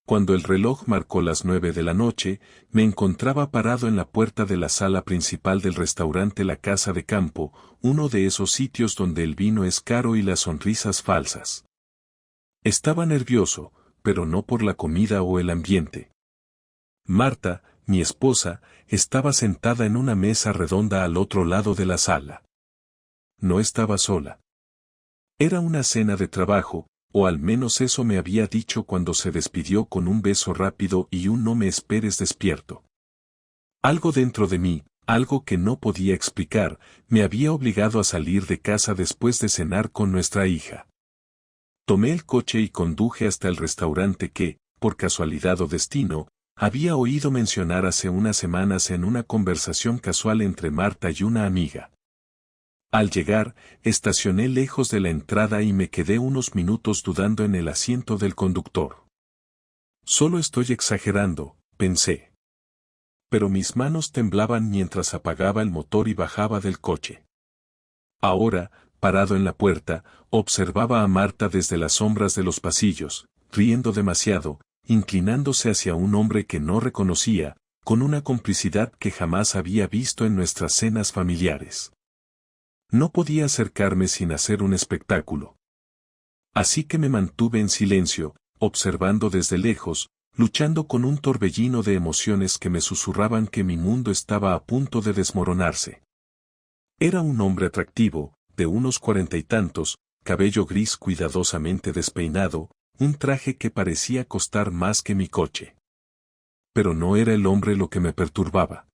Cuando el reloj marcó las 9 de la noche, me encontraba parado en la puerta de la sala principal del restaurante La Casa de Campo, uno de esos sitios donde el vino es caro y las sonrisas falsas. Estaba nervioso, pero no por la comida o el ambiente. Marta, mi esposa, estaba sentada en una mesa redonda al otro lado de la sala. No estaba sola. Era una cena de trabajo, o al menos eso me había dicho cuando se despidió con un beso rápido y un no me esperes despierto. Algo dentro de mí, algo que no podía explicar, me había obligado a salir de casa después de cenar con nuestra hija. Tomé el coche y conduje hasta el restaurante que, por casualidad o destino, había oído mencionar hace unas semanas en una conversación casual entre Marta y una amiga. Al llegar, estacioné lejos de la entrada y me quedé unos minutos dudando en el asiento del conductor. Solo estoy exagerando, pensé. Pero mis manos temblaban mientras apagaba el motor y bajaba del coche. Ahora, parado en la puerta, observaba a Marta desde las sombras de los pasillos, riendo demasiado, inclinándose hacia un hombre que no reconocía, con una complicidad que jamás había visto en nuestras cenas familiares. No podía acercarme sin hacer un espectáculo. Así que me mantuve en silencio, observando desde lejos, luchando con un torbellino de emociones que me susurraban que mi mundo estaba a punto de desmoronarse. Era un hombre atractivo, de unos 40 y tantos, cabello gris cuidadosamente despeinado, un traje que parecía costar más que mi coche. Pero no era el hombre lo que me perturbaba.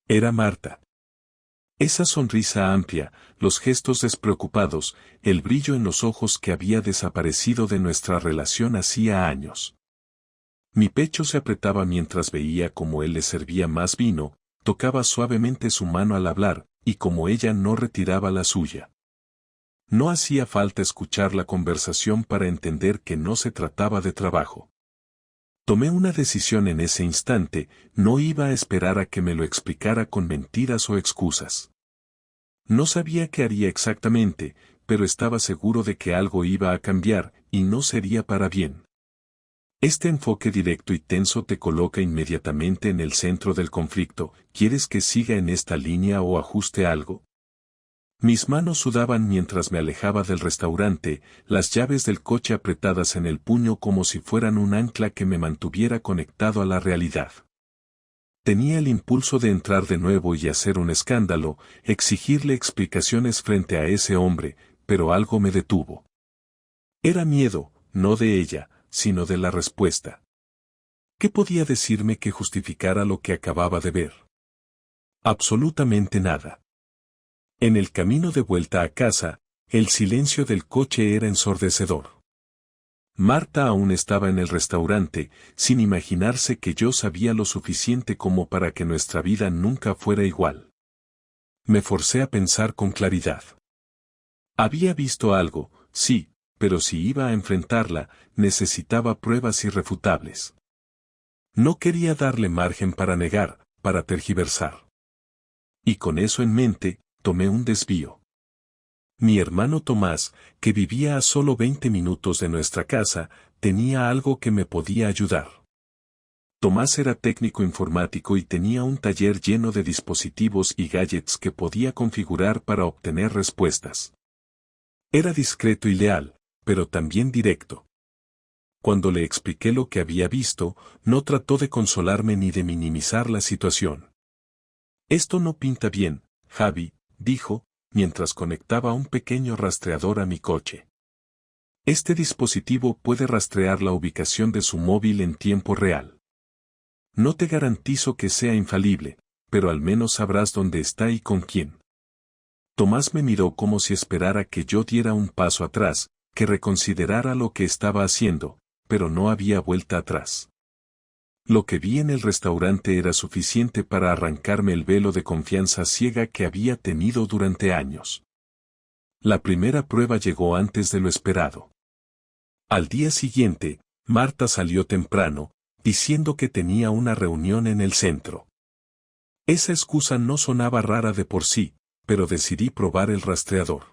Era Marta. Esa sonrisa amplia, los gestos despreocupados, el brillo en los ojos que había desaparecido de nuestra relación hacía años. Mi pecho se apretaba mientras veía cómo él le servía más vino, tocaba suavemente su mano al hablar, y como ella no retiraba la suya. No hacía falta escuchar la conversación para entender que no se trataba de trabajo. Tomé una decisión en ese instante, no iba a esperar a que me lo explicara con mentiras o excusas. No sabía qué haría exactamente, pero estaba seguro de que algo iba a cambiar, y no sería para bien. Este enfoque directo y tenso te coloca inmediatamente en el centro del conflicto. ¿Quieres que siga en esta línea o ajuste algo? Mis manos sudaban mientras me alejaba del restaurante, las llaves del coche apretadas en el puño como si fueran un ancla que me mantuviera conectado a la realidad. Tenía el impulso de entrar de nuevo y hacer un escándalo, exigirle explicaciones frente a ese hombre, pero algo me detuvo. Era miedo, no de ella, sino de la respuesta. ¿Qué podía decirme que justificara lo que acababa de ver? Absolutamente nada. En el camino de vuelta a casa, el silencio del coche era ensordecedor. Marta aún estaba en el restaurante, sin imaginarse que yo sabía lo suficiente como para que nuestra vida nunca fuera igual. Me forcé a pensar con claridad. Había visto algo, sí, pero si iba a enfrentarla, necesitaba pruebas irrefutables. No quería darle margen para negar, para tergiversar. Y con eso en mente, tomé un desvío. Mi hermano Tomás, que vivía a solo 20 minutos de nuestra casa, tenía algo que me podía ayudar. Tomás era técnico informático y tenía un taller lleno de dispositivos y gadgets que podía configurar para obtener respuestas. Era discreto y leal, pero también directo. Cuando le expliqué lo que había visto, no trató de consolarme ni de minimizar la situación. Esto no pinta bien, Javi, dijo, mientras conectaba un pequeño rastreador a mi coche. Este dispositivo puede rastrear la ubicación de su móvil en tiempo real. No te garantizo que sea infalible, pero al menos sabrás dónde está y con quién. Tomás me miró como si esperara que yo diera un paso atrás, que reconsiderara lo que estaba haciendo, pero no había vuelta atrás. Lo que vi en el restaurante era suficiente para arrancarme el velo de confianza ciega que había tenido durante años. La primera prueba llegó antes de lo esperado. Al día siguiente, Marta salió temprano, diciendo que tenía una reunión en el centro. Esa excusa no sonaba rara de por sí, pero decidí probar el rastreador.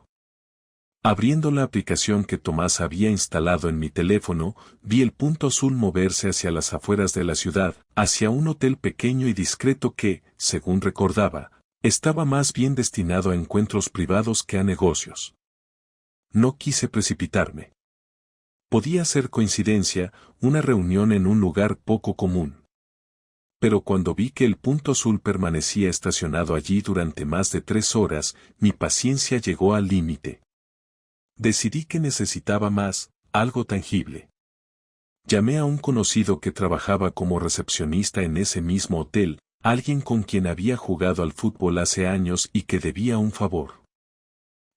Abriendo la aplicación que Tomás había instalado en mi teléfono, vi el punto azul moverse hacia las afueras de la ciudad, hacia un hotel pequeño y discreto que, según recordaba, estaba más bien destinado a encuentros privados que a negocios. No quise precipitarme. Podía ser coincidencia, una reunión en un lugar poco común. Pero cuando vi que el punto azul permanecía estacionado allí durante más de 3 horas, mi paciencia llegó al límite. Decidí que necesitaba más, algo tangible. Llamé a un conocido que trabajaba como recepcionista en ese mismo hotel, alguien con quien había jugado al fútbol hace años y que debía un favor.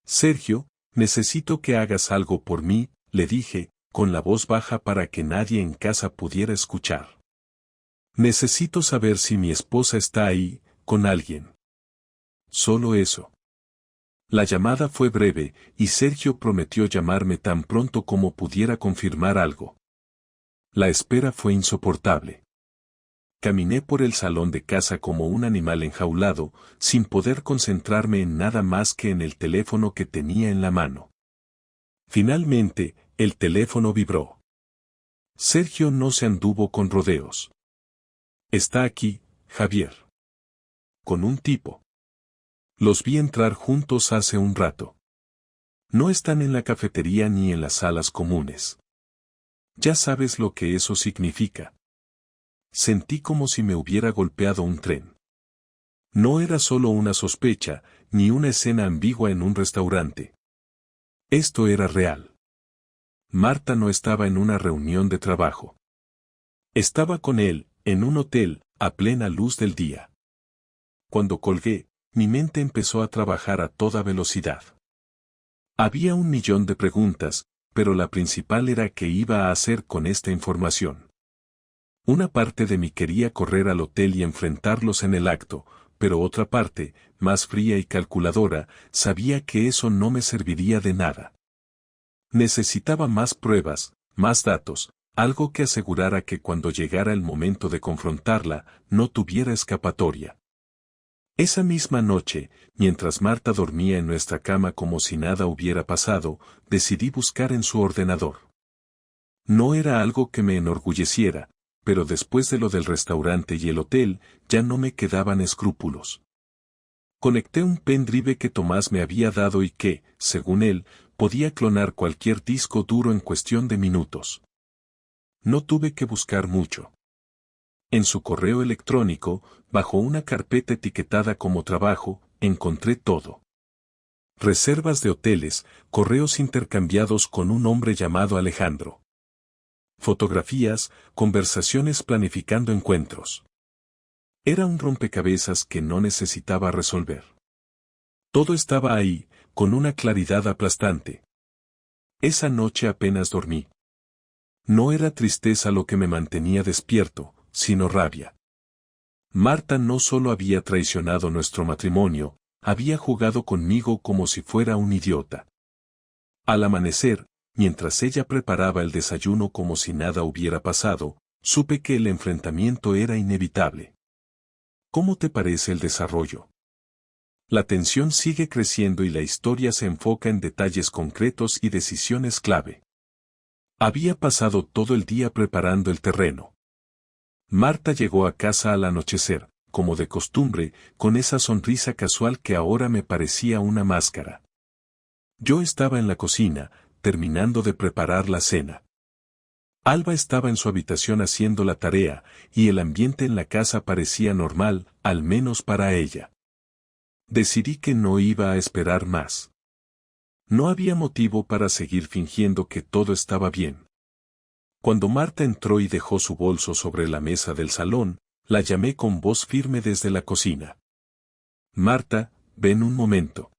Sergio, necesito que hagas algo por mí, le dije, con la voz baja para que nadie en casa pudiera escuchar. Necesito saber si mi esposa está ahí, con alguien. Solo eso. La llamada fue breve, y Sergio prometió llamarme tan pronto como pudiera confirmar algo. La espera fue insoportable. Caminé por el salón de casa como un animal enjaulado, sin poder concentrarme en nada más que en el teléfono que tenía en la mano. Finalmente, el teléfono vibró. Sergio no se anduvo con rodeos. Está aquí, Javier. Con un tipo. Los vi entrar juntos hace un rato. No están en la cafetería ni en las salas comunes. Ya sabes lo que eso significa. Sentí como si me hubiera golpeado un tren. No era solo una sospecha, ni una escena ambigua en un restaurante. Esto era real. Marta no estaba en una reunión de trabajo. Estaba con él, en un hotel, a plena luz del día. Cuando colgué, mi mente empezó a trabajar a toda velocidad. Había 1.000.000 de preguntas, pero la principal era qué iba a hacer con esta información. Una parte de mí quería correr al hotel y enfrentarlos en el acto, pero otra parte, más fría y calculadora, sabía que eso no me serviría de nada. Necesitaba más pruebas, más datos, algo que asegurara que cuando llegara el momento de confrontarla, no tuviera escapatoria. Esa misma noche, mientras Marta dormía en nuestra cama como si nada hubiera pasado, decidí buscar en su ordenador. No era algo que me enorgulleciera, pero después de lo del restaurante y el hotel, ya no me quedaban escrúpulos. Conecté un pendrive que Tomás me había dado y que, según él, podía clonar cualquier disco duro en cuestión de minutos. No tuve que buscar mucho. En su correo electrónico, bajo una carpeta etiquetada como trabajo, encontré todo. Reservas de hoteles, correos intercambiados con un hombre llamado Alejandro. Fotografías, conversaciones planificando encuentros. Era un rompecabezas que no necesitaba resolver. Todo estaba ahí, con una claridad aplastante. Esa noche apenas dormí. No era tristeza lo que me mantenía despierto, sino rabia. Marta no solo había traicionado nuestro matrimonio, había jugado conmigo como si fuera un idiota. Al amanecer, mientras ella preparaba el desayuno como si nada hubiera pasado, supe que el enfrentamiento era inevitable. ¿Cómo te parece el desarrollo? La tensión sigue creciendo y la historia se enfoca en detalles concretos y decisiones clave. Había pasado todo el día preparando el terreno. Marta llegó a casa al anochecer, como de costumbre, con esa sonrisa casual que ahora me parecía una máscara. Yo estaba en la cocina, terminando de preparar la cena. Alba estaba en su habitación haciendo la tarea, y el ambiente en la casa parecía normal, al menos para ella. Decidí que no iba a esperar más. No había motivo para seguir fingiendo que todo estaba bien. Cuando Marta entró y dejó su bolso sobre la mesa del salón, la llamé con voz firme desde la cocina. Marta, ven un momento.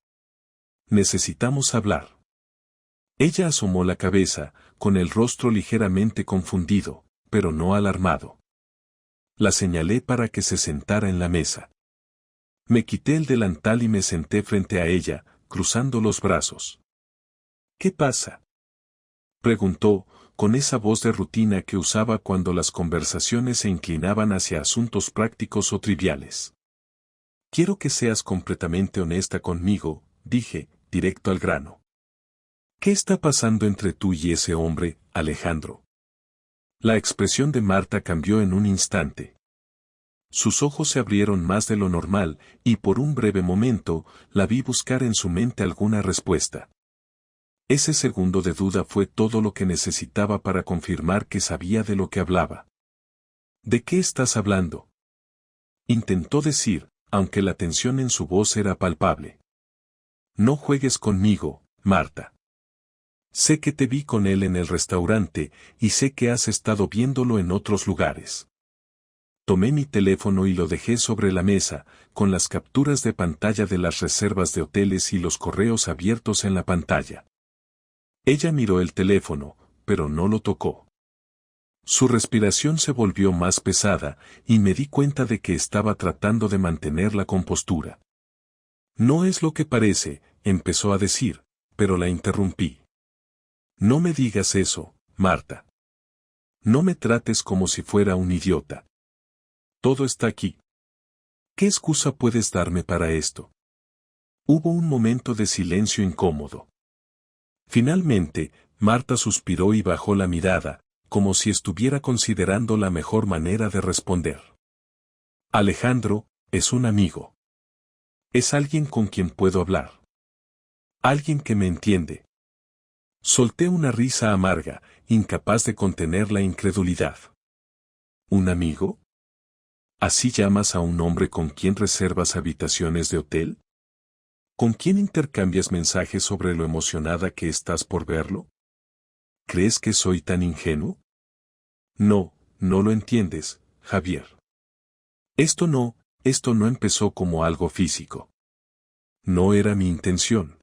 Necesitamos hablar. Ella asomó la cabeza, con el rostro ligeramente confundido, pero no alarmado. La señalé para que se sentara en la mesa. Me quité el delantal y me senté frente a ella, cruzando los brazos. ¿Qué pasa?, preguntó, con esa voz de rutina que usaba cuando las conversaciones se inclinaban hacia asuntos prácticos o triviales. Quiero que seas completamente honesta conmigo, dije, directo al grano. ¿Qué está pasando entre tú y ese hombre, Alejandro? La expresión de Marta cambió en un instante. Sus ojos se abrieron más de lo normal, y por un breve momento, la vi buscar en su mente alguna respuesta. Ese segundo de duda fue todo lo que necesitaba para confirmar que sabía de lo que hablaba. ¿De qué estás hablando?, intentó decir, aunque la tensión en su voz era palpable. No juegues conmigo, Marta. Sé que te vi con él en el restaurante, y sé que has estado viéndolo en otros lugares. Tomé mi teléfono y lo dejé sobre la mesa, con las capturas de pantalla de las reservas de hoteles y los correos abiertos en la pantalla. Ella miró el teléfono, pero no lo tocó. Su respiración se volvió más pesada, y me di cuenta de que estaba tratando de mantener la compostura. No es lo que parece, empezó a decir, pero la interrumpí. No me digas eso, Marta. No me trates como si fuera un idiota. Todo está aquí. ¿Qué excusa puedes darme para esto? Hubo un momento de silencio incómodo. Finalmente, Marta suspiró y bajó la mirada, como si estuviera considerando la mejor manera de responder. Alejandro, es un amigo. Es alguien con quien puedo hablar. Alguien que me entiende. Solté una risa amarga, incapaz de contener la incredulidad. ¿Un amigo? ¿Así llamas a un hombre con quien reservas habitaciones de hotel? ¿Con quién intercambias mensajes sobre lo emocionada que estás por verlo? ¿Crees que soy tan ingenuo? No, no lo entiendes, Javier. Esto no empezó como algo físico. No era mi intención.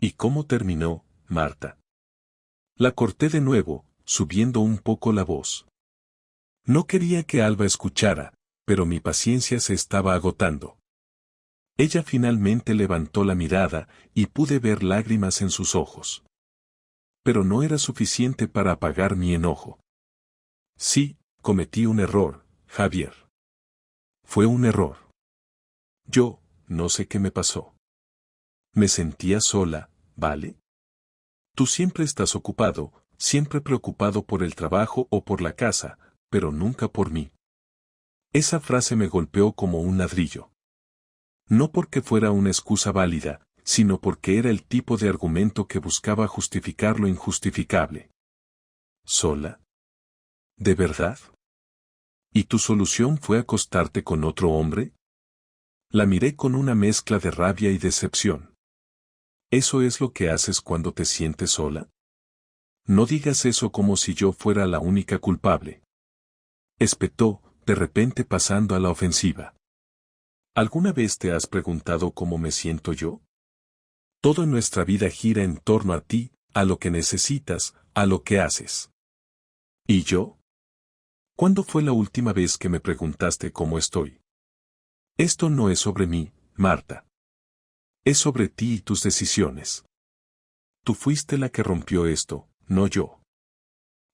¿Y cómo terminó, Marta? La corté de nuevo, subiendo un poco la voz. No quería que Alba escuchara, pero mi paciencia se estaba agotando. Ella finalmente levantó la mirada, y pude ver lágrimas en sus ojos. Pero no era suficiente para apagar mi enojo. Sí, cometí un error, Javier. Fue un error. Yo, no sé qué me pasó. Me sentía sola, ¿vale? Tú siempre estás ocupado, siempre preocupado por el trabajo o por la casa, pero nunca por mí. Esa frase me golpeó como un ladrillo. No porque fuera una excusa válida, sino porque era el tipo de argumento que buscaba justificar lo injustificable. ¿Sola? ¿De verdad? ¿Y tu solución fue acostarte con otro hombre? La miré con una mezcla de rabia y decepción. ¿Eso es lo que haces cuando te sientes sola? No digas eso como si yo fuera la única culpable. Espetó, de repente pasando a la ofensiva. ¿Alguna vez te has preguntado cómo me siento yo? Todo en nuestra vida gira en torno a ti, a lo que necesitas, a lo que haces. ¿Y yo? ¿Cuándo fue la última vez que me preguntaste cómo estoy? Esto no es sobre mí, Marta. Es sobre ti y tus decisiones. Tú fuiste la que rompió esto, no yo.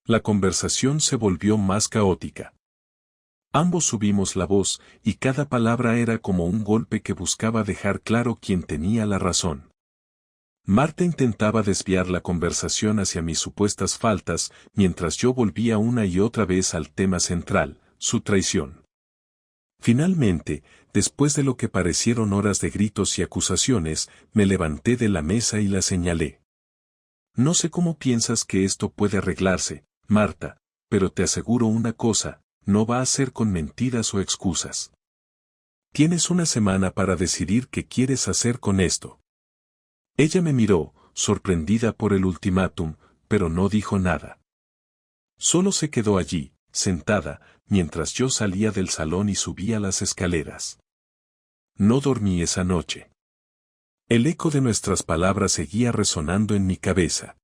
La conversación se volvió más caótica. Ambos subimos la voz, y cada palabra era como un golpe que buscaba dejar claro quién tenía la razón. Marta intentaba desviar la conversación hacia mis supuestas faltas, mientras yo volvía una y otra vez al tema central, su traición. Finalmente, después de lo que parecieron horas de gritos y acusaciones, me levanté de la mesa y la señalé. No sé cómo piensas que esto puede arreglarse, Marta, pero te aseguro una cosa, no va a ser con mentiras o excusas. Tienes una semana para decidir qué quieres hacer con esto. Ella me miró, sorprendida por el ultimátum, pero no dijo nada. Solo se quedó allí, sentada, mientras yo salía del salón y subía las escaleras. No dormí esa noche. El eco de nuestras palabras seguía resonando en mi cabeza.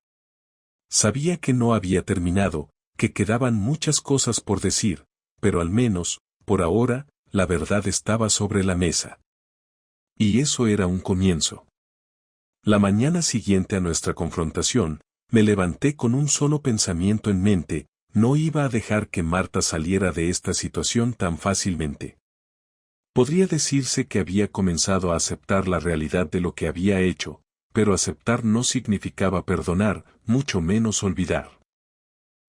Sabía que no había terminado, que quedaban muchas cosas por decir, pero al menos, por ahora, la verdad estaba sobre la mesa. Y eso era un comienzo. La mañana siguiente a nuestra confrontación, me levanté con un solo pensamiento en mente: no iba a dejar que Marta saliera de esta situación tan fácilmente. Podría decirse que había comenzado a aceptar la realidad de lo que había hecho, pero aceptar no significaba perdonar, mucho menos olvidar.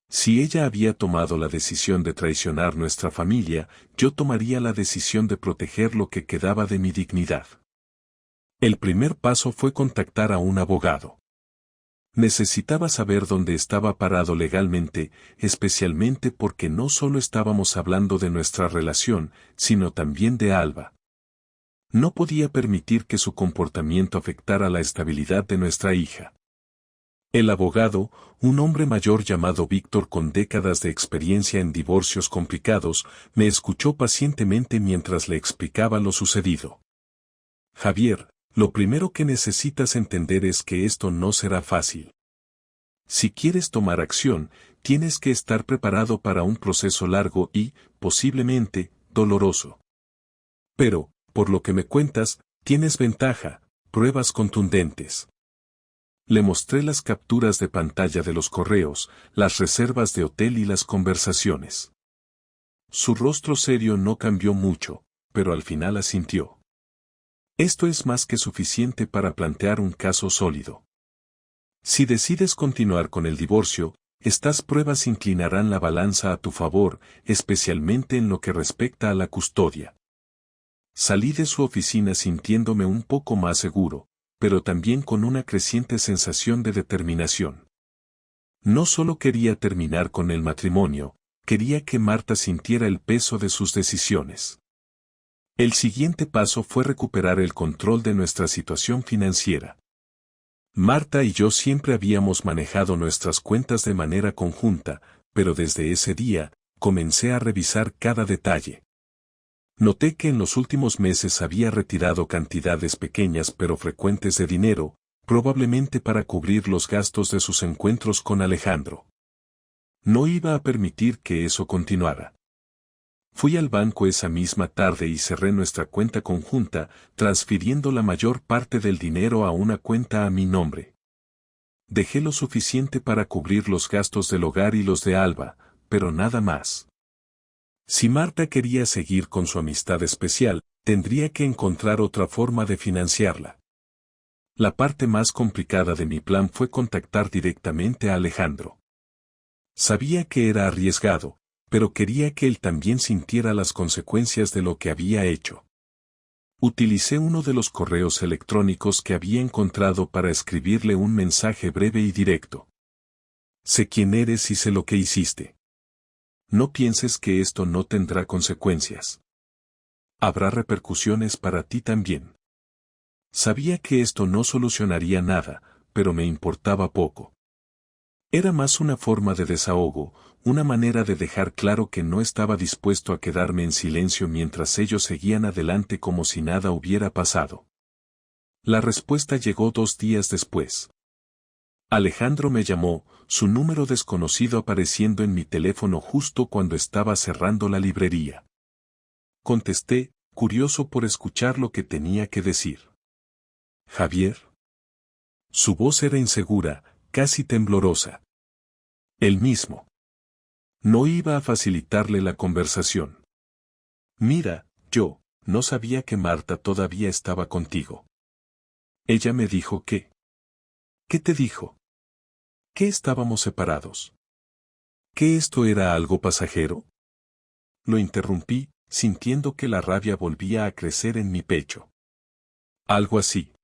Si ella había tomado la decisión de traicionar nuestra familia, yo tomaría la decisión de proteger lo que quedaba de mi dignidad. El primer paso fue contactar a un abogado. Necesitaba saber dónde estaba parado legalmente, especialmente porque no solo estábamos hablando de nuestra relación, sino también de Alba. No podía permitir que su comportamiento afectara la estabilidad de nuestra hija. El abogado, un hombre mayor llamado Víctor con décadas de experiencia en divorcios complicados, me escuchó pacientemente mientras le explicaba lo sucedido. Javier, lo primero que necesitas entender es que esto no será fácil. Si quieres tomar acción, tienes que estar preparado para un proceso largo y, posiblemente, doloroso. Pero, por lo que me cuentas, tienes ventaja, pruebas contundentes. Le mostré las capturas de pantalla de los correos, las reservas de hotel y las conversaciones. Su rostro serio no cambió mucho, pero al final asintió. Esto es más que suficiente para plantear un caso sólido. Si decides continuar con el divorcio, estas pruebas inclinarán la balanza a tu favor, especialmente en lo que respecta a la custodia. Salí de su oficina sintiéndome un poco más seguro, pero también con una creciente sensación de determinación. No solo quería terminar con el matrimonio, quería que Marta sintiera el peso de sus decisiones. El siguiente paso fue recuperar el control de nuestra situación financiera. Marta y yo siempre habíamos manejado nuestras cuentas de manera conjunta, pero desde ese día, comencé a revisar cada detalle. Noté que en los últimos meses había retirado cantidades pequeñas pero frecuentes de dinero, probablemente para cubrir los gastos de sus encuentros con Alejandro. No iba a permitir que eso continuara. Fui al banco esa misma tarde y cerré nuestra cuenta conjunta, transfiriendo la mayor parte del dinero a una cuenta a mi nombre. Dejé lo suficiente para cubrir los gastos del hogar y los de Alba, pero nada más. Si Marta quería seguir con su amistad especial, tendría que encontrar otra forma de financiarla. La parte más complicada de mi plan fue contactar directamente a Alejandro. Sabía que era arriesgado, pero quería que él también sintiera las consecuencias de lo que había hecho. Utilicé uno de los correos electrónicos que había encontrado para escribirle un mensaje breve y directo. Sé quién eres y sé lo que hiciste. No pienses que esto no tendrá consecuencias. Habrá repercusiones para ti también. Sabía que esto no solucionaría nada, pero me importaba poco. Era más una forma de desahogo, una manera de dejar claro que no estaba dispuesto a quedarme en silencio mientras ellos seguían adelante como si nada hubiera pasado. La respuesta llegó 2 días después. Alejandro me llamó, su número desconocido apareciendo en mi teléfono justo cuando estaba cerrando la librería. Contesté, curioso por escuchar lo que tenía que decir. ¿Javier? Su voz era insegura, casi temblorosa. El mismo. No iba a facilitarle la conversación. Mira, yo, no sabía que Marta todavía estaba contigo. Ella me dijo que... ¿Qué te dijo? Que estábamos separados. ¿Que esto era algo pasajero? Lo interrumpí, sintiendo que la rabia volvía a crecer en mi pecho. Algo así.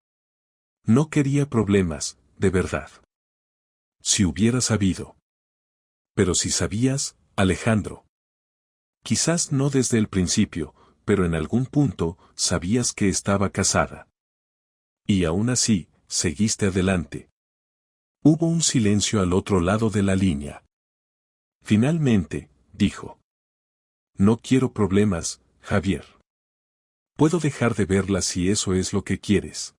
No quería problemas, de verdad. Si hubiera sabido. Pero si sabías, Alejandro. Quizás no desde el principio, pero en algún punto, sabías que estaba casada. Y aún así, seguiste adelante. Hubo un silencio al otro lado de la línea. Finalmente, dijo. No quiero problemas, Javier. Puedo dejar de verla si eso es lo que quieres.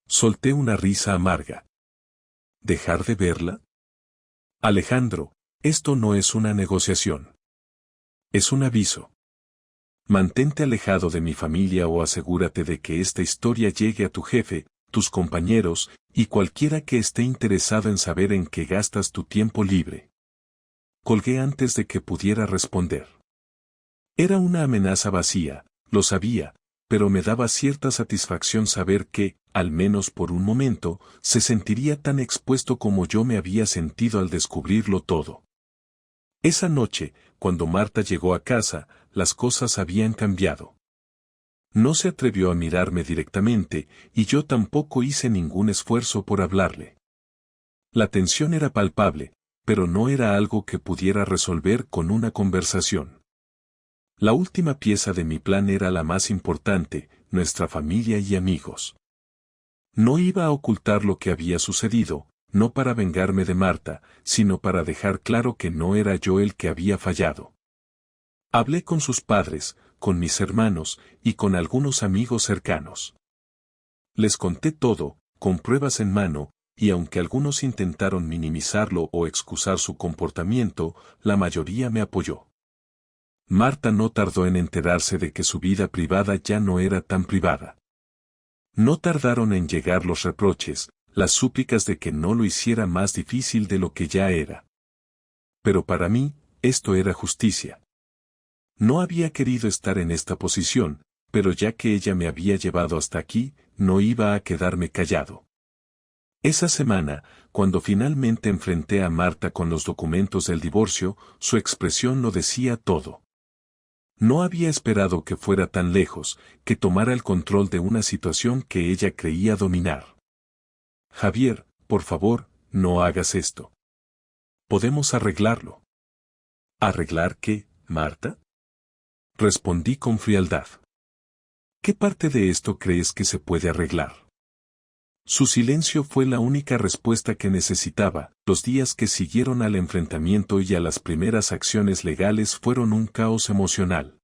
Solté una risa amarga. ¿Dejar de verla? Alejandro, esto no es una negociación. Es un aviso. Mantente alejado de mi familia o asegúrate de que esta historia llegue a tu jefe, tus compañeros, y cualquiera que esté interesado en saber en qué gastas tu tiempo libre. Colgué antes de que pudiera responder. Era una amenaza vacía, lo sabía, pero me daba cierta satisfacción saber que, al menos por un momento, se sentiría tan expuesto como yo me había sentido al descubrirlo todo. Esa noche, cuando Marta llegó a casa, las cosas habían cambiado. No se atrevió a mirarme directamente, y yo tampoco hice ningún esfuerzo por hablarle. La tensión era palpable, pero no era algo que pudiera resolver con una conversación. La última pieza de mi plan era la más importante, nuestra familia y amigos. No iba a ocultar lo que había sucedido, no para vengarme de Marta, sino para dejar claro que no era yo el que había fallado. Hablé con sus padres, con mis hermanos y con algunos amigos cercanos. Les conté todo, con pruebas en mano, y aunque algunos intentaron minimizarlo o excusar su comportamiento, la mayoría me apoyó. Marta no tardó en enterarse de que su vida privada ya no era tan privada. No tardaron en llegar los reproches, las súplicas de que no lo hiciera más difícil de lo que ya era. Pero para mí, esto era justicia. No había querido estar en esta posición, pero ya que ella me había llevado hasta aquí, no iba a quedarme callado. Esa semana, cuando finalmente enfrenté a Marta con los documentos del divorcio, su expresión lo decía todo. No había esperado que fuera tan lejos, que tomara el control de una situación que ella creía dominar. Javier, por favor, no hagas esto. Podemos arreglarlo. ¿Arreglar qué, Marta? Respondí con frialdad. ¿Qué parte de esto crees que se puede arreglar? Su silencio fue la única respuesta que necesitaba. Los días que siguieron al enfrentamiento y a las primeras acciones legales fueron un caos emocional.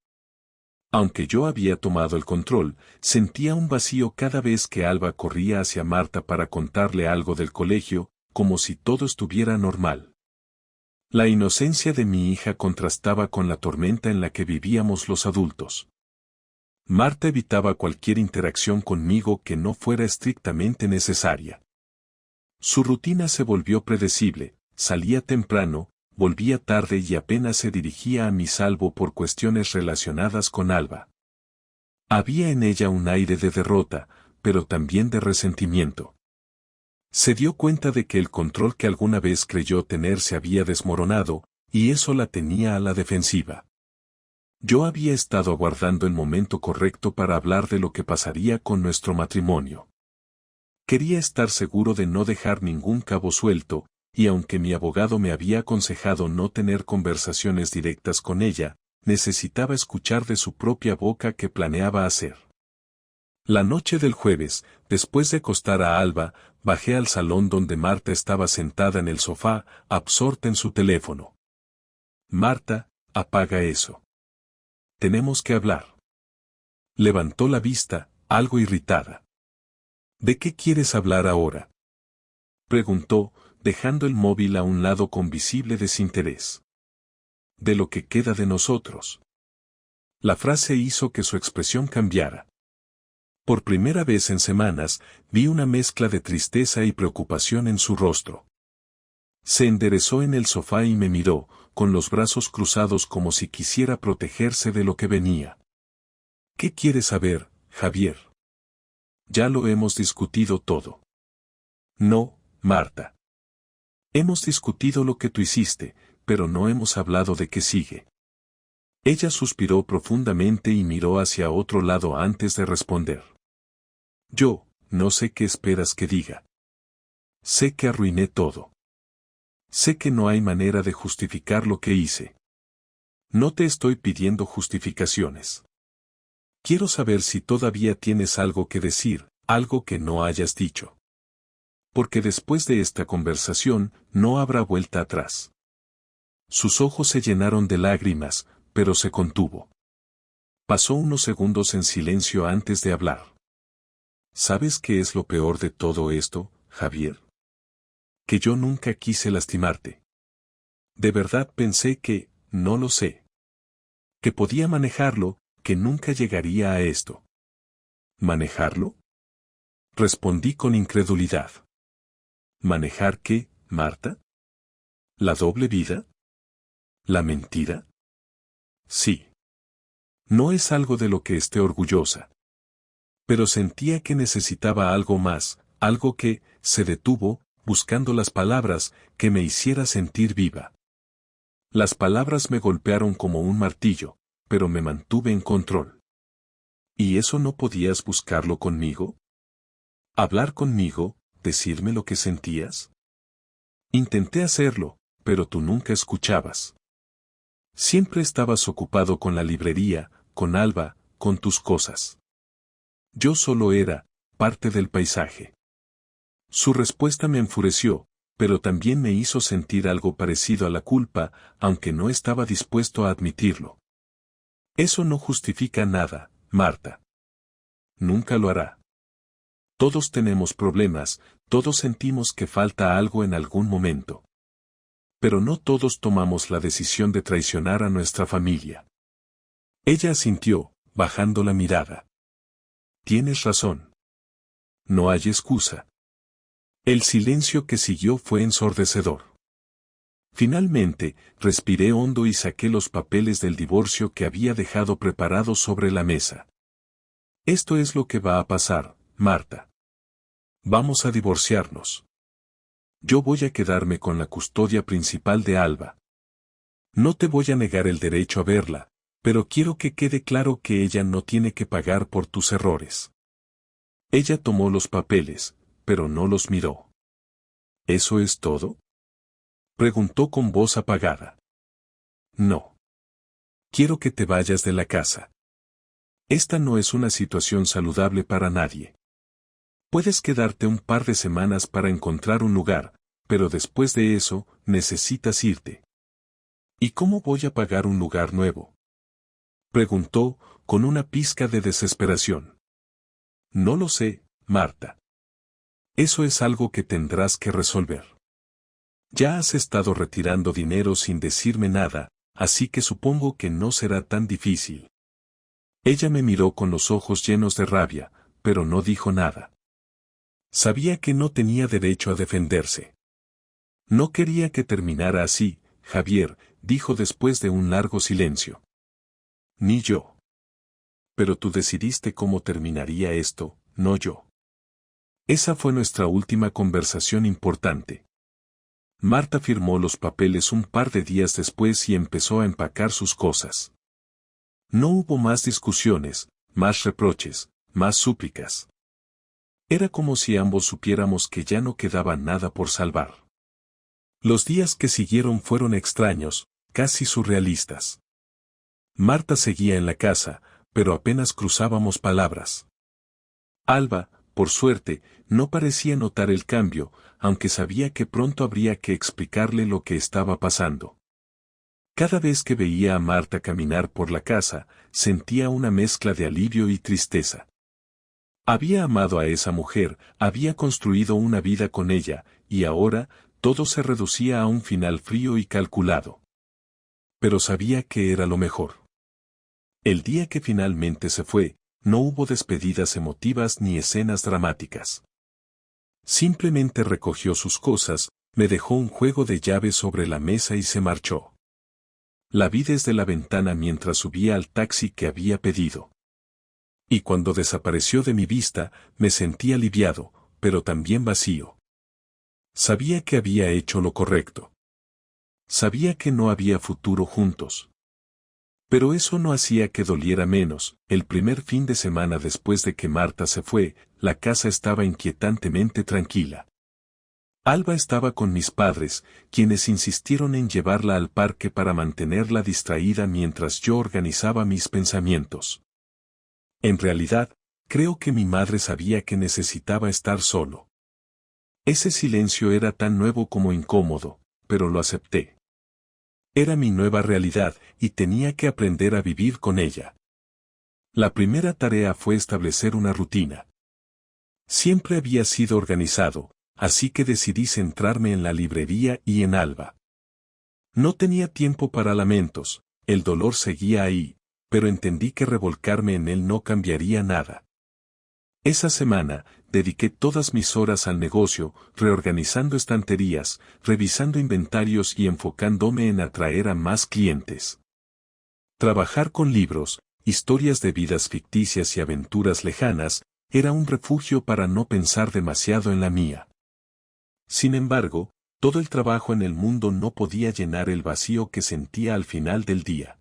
Aunque yo había tomado el control, sentía un vacío cada vez que Alba corría hacia Marta para contarle algo del colegio, como si todo estuviera normal. La inocencia de mi hija contrastaba con la tormenta en la que vivíamos los adultos. Marta evitaba cualquier interacción conmigo que no fuera estrictamente necesaria. Su rutina se volvió predecible, salía temprano, volvía tarde y apenas se dirigía a mi salvo por cuestiones relacionadas con Alba. Había en ella un aire de derrota, pero también de resentimiento. Se dio cuenta de que el control que alguna vez creyó tener se había desmoronado, y eso la tenía a la defensiva. Yo había estado aguardando el momento correcto para hablar de lo que pasaría con nuestro matrimonio. Quería estar seguro de no dejar ningún cabo suelto, y aunque mi abogado me había aconsejado no tener conversaciones directas con ella, necesitaba escuchar de su propia boca qué planeaba hacer. La noche del jueves, después de acostar a Alba, bajé al salón donde Marta estaba sentada en el sofá, absorta en su teléfono. Marta, apaga eso. Tenemos que hablar. Levantó la vista, algo irritada. ¿De qué quieres hablar ahora?, preguntó, dejando el móvil a un lado con visible desinterés. De lo que queda de nosotros. La frase hizo que su expresión cambiara. Por primera vez en semanas, vi una mezcla de tristeza y preocupación en su rostro. Se enderezó en el sofá y me miró, con los brazos cruzados como si quisiera protegerse de lo que venía. ¿Qué quieres saber, Javier? Ya lo hemos discutido todo. No, Marta. Hemos discutido lo que tú hiciste, pero no hemos hablado de qué sigue. Ella suspiró profundamente y miró hacia otro lado antes de responder. Yo, no sé qué esperas que diga. Sé que arruiné todo. Sé que no hay manera de justificar lo que hice. No te estoy pidiendo justificaciones. Quiero saber si todavía tienes algo que decir, algo que no hayas dicho. Porque después de esta conversación, no habrá vuelta atrás. Sus ojos se llenaron de lágrimas, pero se contuvo. Pasó unos segundos en silencio antes de hablar. ¿Sabes qué es lo peor de todo esto, Javier? Que yo nunca quise lastimarte. De verdad pensé que, no lo sé. Que podía manejarlo, que nunca llegaría a esto. ¿Manejarlo? Respondí con incredulidad. ¿Manejar qué, Marta? ¿La doble vida? ¿La mentira? Sí. No es algo de lo que esté orgullosa. Pero sentía que necesitaba algo más, algo que, se detuvo, buscando las palabras, que me hiciera sentir viva. Las palabras me golpearon como un martillo, pero me mantuve en control. ¿Y eso no podías buscarlo conmigo? ¿Hablar conmigo, decirme lo que sentías? Intenté hacerlo, pero tú nunca escuchabas. Siempre estabas ocupado con la librería, con Alba, con tus cosas. Yo solo era, parte del paisaje. Su respuesta me enfureció, pero también me hizo sentir algo parecido a la culpa, aunque no estaba dispuesto a admitirlo. Eso no justifica nada, Marta. Nunca lo hará. Todos tenemos problemas, todos sentimos que falta algo en algún momento. Pero no todos tomamos la decisión de traicionar a nuestra familia. Ella asintió, bajando la mirada. Tienes razón. No hay excusa. El silencio que siguió fue ensordecedor. Finalmente, respiré hondo y saqué los papeles del divorcio que había dejado preparados sobre la mesa. Esto es lo que va a pasar, Marta. Vamos a divorciarnos. Yo voy a quedarme con la custodia principal de Alba. No te voy a negar el derecho a verla, pero quiero que quede claro que ella no tiene que pagar por tus errores. Ella tomó los papeles, pero no los miró. ¿Eso es todo? Preguntó con voz apagada. No. Quiero que te vayas de la casa. Esta no es una situación saludable para nadie. Puedes quedarte un par de semanas para encontrar un lugar, pero después de eso, necesitas irte. ¿Y cómo voy a pagar un lugar nuevo? Preguntó, con una pizca de desesperación. No lo sé, Marta. Eso es algo que tendrás que resolver. Ya has estado retirando dinero sin decirme nada, así que supongo que no será tan difícil. Ella me miró con los ojos llenos de rabia, pero no dijo nada. Sabía que no tenía derecho a defenderse. No quería que terminara así, Javier, dijo después de un largo silencio. Ni yo. Pero tú decidiste cómo terminaría esto, no yo. Esa fue nuestra última conversación importante. Marta firmó los papeles un par de días después y empezó a empacar sus cosas. No hubo más discusiones, más reproches, más súplicas. Era como si ambos supiéramos que ya no quedaba nada por salvar. Los días que siguieron fueron extraños, casi surrealistas. Marta seguía en la casa, pero apenas cruzábamos palabras. Alba, por suerte, no parecía notar el cambio, aunque sabía que pronto habría que explicarle lo que estaba pasando. Cada vez que veía a Marta caminar por la casa, sentía una mezcla de alivio y tristeza. Había amado a esa mujer, había construido una vida con ella, y ahora, todo se reducía a un final frío y calculado. Pero sabía que era lo mejor. El día que finalmente se fue, no hubo despedidas emotivas ni escenas dramáticas. Simplemente recogió sus cosas, me dejó un juego de llaves sobre la mesa y se marchó. La vi desde la ventana mientras subía al taxi que había pedido. Y cuando desapareció de mi vista, me sentí aliviado, pero también vacío. Sabía que había hecho lo correcto. Sabía que no había futuro juntos. Pero eso no hacía que doliera menos. El primer fin de semana después de que Marta se fue, la casa estaba inquietantemente tranquila. Alba estaba con mis padres, quienes insistieron en llevarla al parque para mantenerla distraída mientras yo organizaba mis pensamientos. En realidad, creo que mi madre sabía que necesitaba estar solo. Ese silencio era tan nuevo como incómodo, pero lo acepté. Era mi nueva realidad, y tenía que aprender a vivir con ella. La primera tarea fue establecer una rutina. Siempre había sido organizado, así que decidí centrarme en la librería y en Alba. No tenía tiempo para lamentos, el dolor seguía ahí, pero entendí que revolcarme en él no cambiaría nada. Esa semana, dediqué todas mis horas al negocio, reorganizando estanterías, revisando inventarios y enfocándome en atraer a más clientes. Trabajar con libros, historias de vidas ficticias y aventuras lejanas, era un refugio para no pensar demasiado en la mía. Sin embargo, todo el trabajo en el mundo no podía llenar el vacío que sentía al final del día.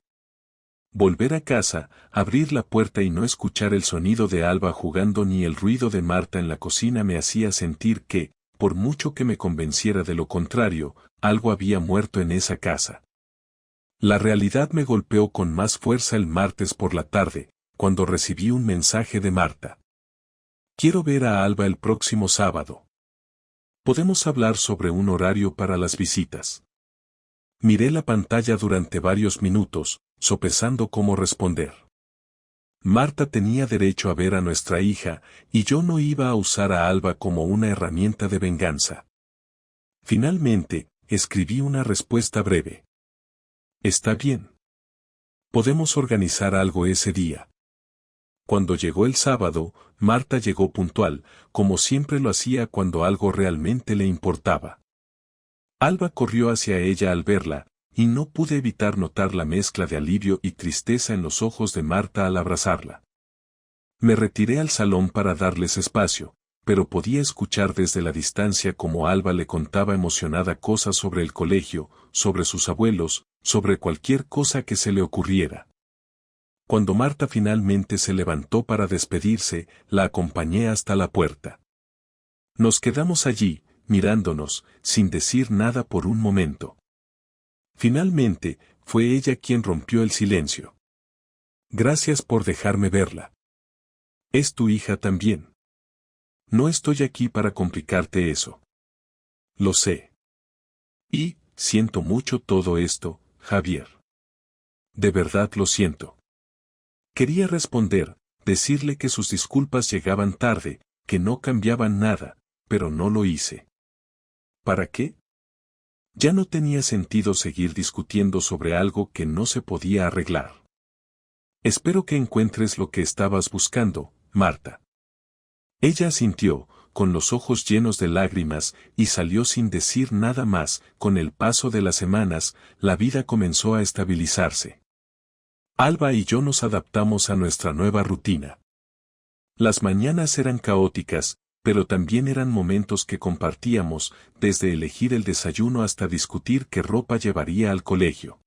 Volver a casa, abrir la puerta y no escuchar el sonido de Alba jugando ni el ruido de Marta en la cocina me hacía sentir que, por mucho que me convenciera de lo contrario, algo había muerto en esa casa. La realidad me golpeó con más fuerza el martes por la tarde, cuando recibí un mensaje de Marta. Quiero ver a Alba el próximo sábado. Podemos hablar sobre un horario para las visitas. Miré la pantalla durante varios minutos, sopesando cómo responder. Marta tenía derecho a ver a nuestra hija, y yo no iba a usar a Alba como una herramienta de venganza. Finalmente, escribí una respuesta breve. Está bien. Podemos organizar algo ese día. Cuando llegó el sábado, Marta llegó puntual, como siempre lo hacía cuando algo realmente le importaba. Alba corrió hacia ella al verla, y no pude evitar notar la mezcla de alivio y tristeza en los ojos de Marta al abrazarla. Me retiré al salón para darles espacio, pero podía escuchar desde la distancia cómo Alba le contaba emocionada cosas sobre el colegio, sobre sus abuelos, sobre cualquier cosa que se le ocurriera. Cuando Marta finalmente se levantó para despedirse, la acompañé hasta la puerta. Nos quedamos allí, mirándonos, sin decir nada por un momento. Finalmente, fue ella quien rompió el silencio. Gracias por dejarme verla. Es tu hija también. No estoy aquí para complicarte eso. Lo sé. Y, siento mucho todo esto, Javier. De verdad lo siento. Quería responder, decirle que sus disculpas llegaban tarde, que no cambiaban nada, pero no lo hice. ¿Para qué? Ya no tenía sentido seguir discutiendo sobre algo que no se podía arreglar. Espero que encuentres lo que estabas buscando, Marta. Ella asintió, con los ojos llenos de lágrimas, y salió sin decir nada más. Con el paso de las semanas, la vida comenzó a estabilizarse. Alba y yo nos adaptamos a nuestra nueva rutina. Las mañanas eran caóticas, pero también eran momentos que compartíamos, desde elegir el desayuno hasta discutir qué ropa llevaría al colegio.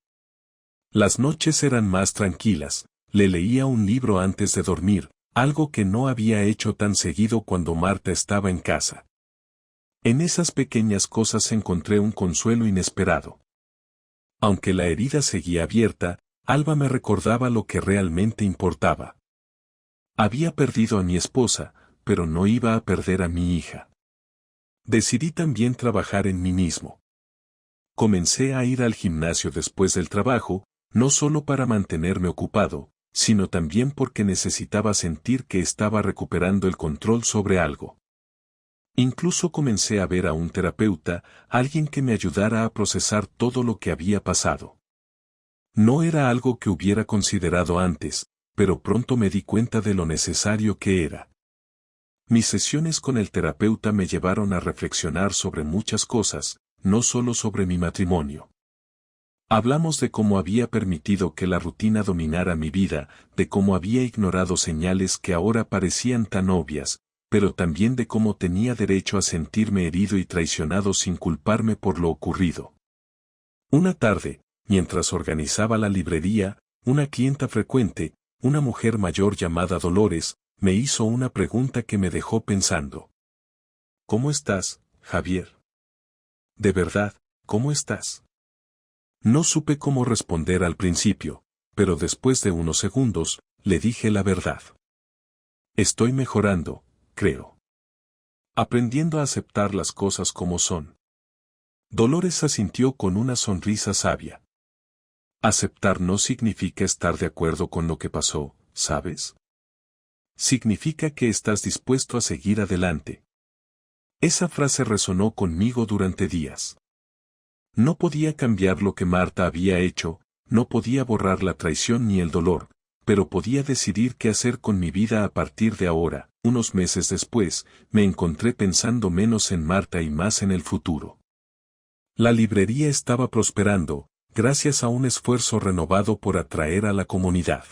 Las noches eran más tranquilas, le leía un libro antes de dormir, algo que no había hecho tan seguido cuando Marta estaba en casa. En esas pequeñas cosas encontré un consuelo inesperado. Aunque la herida seguía abierta, Alba me recordaba lo que realmente importaba. Había perdido a mi esposa, pero no iba a perder a mi hija. Decidí también trabajar en mí mismo. Comencé a ir al gimnasio después del trabajo, no solo para mantenerme ocupado, sino también porque necesitaba sentir que estaba recuperando el control sobre algo. Incluso comencé a ver a un terapeuta, alguien que me ayudara a procesar todo lo que había pasado. No era algo que hubiera considerado antes, pero pronto me di cuenta de lo necesario que era. Mis sesiones con el terapeuta me llevaron a reflexionar sobre muchas cosas, no solo sobre mi matrimonio. Hablamos de cómo había permitido que la rutina dominara mi vida, de cómo había ignorado señales que ahora parecían tan obvias, pero también de cómo tenía derecho a sentirme herido y traicionado sin culparme por lo ocurrido. Una tarde, mientras organizaba la librería, una clienta frecuente, una mujer mayor llamada Dolores, me hizo una pregunta que me dejó pensando. ¿Cómo estás, Javier? De verdad, ¿cómo estás? No supe cómo responder al principio, pero después de unos segundos, le dije la verdad. Estoy mejorando, creo. Aprendiendo a aceptar las cosas como son. Dolores asintió con una sonrisa sabia. Aceptar no significa estar de acuerdo con lo que pasó, ¿sabes? Significa que estás dispuesto a seguir adelante. Esa frase resonó conmigo durante días. No podía cambiar lo que Marta había hecho, no podía borrar la traición ni el dolor, pero podía decidir qué hacer con mi vida a partir de ahora. Unos meses después, me encontré pensando menos en Marta y más en el futuro. La librería estaba prosperando, gracias a un esfuerzo renovado por atraer a la comunidad.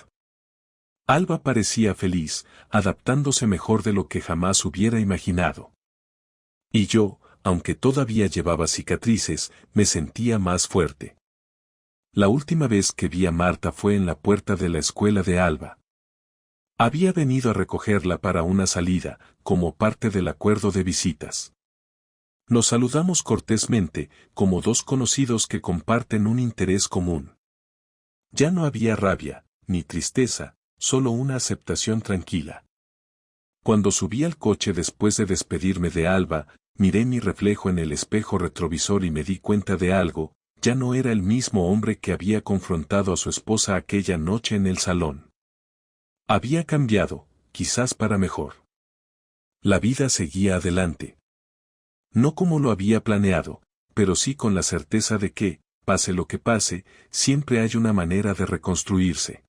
Alba parecía feliz, adaptándose mejor de lo que jamás hubiera imaginado. Y yo, aunque todavía llevaba cicatrices, me sentía más fuerte. La última vez que vi a Marta fue en la puerta de la escuela de Alba. Había venido a recogerla para una salida, como parte del acuerdo de visitas. Nos saludamos cortésmente, como dos conocidos que comparten un interés común. Ya no había rabia, ni tristeza, solo una aceptación tranquila. Cuando subí al coche después de despedirme de Alba, miré mi reflejo en el espejo retrovisor y me di cuenta de algo: ya no era el mismo hombre que había confrontado a su esposa aquella noche en el salón. Había cambiado, quizás para mejor. La vida seguía adelante. No como lo había planeado, pero sí con la certeza de que, pase lo que pase, siempre hay una manera de reconstruirse.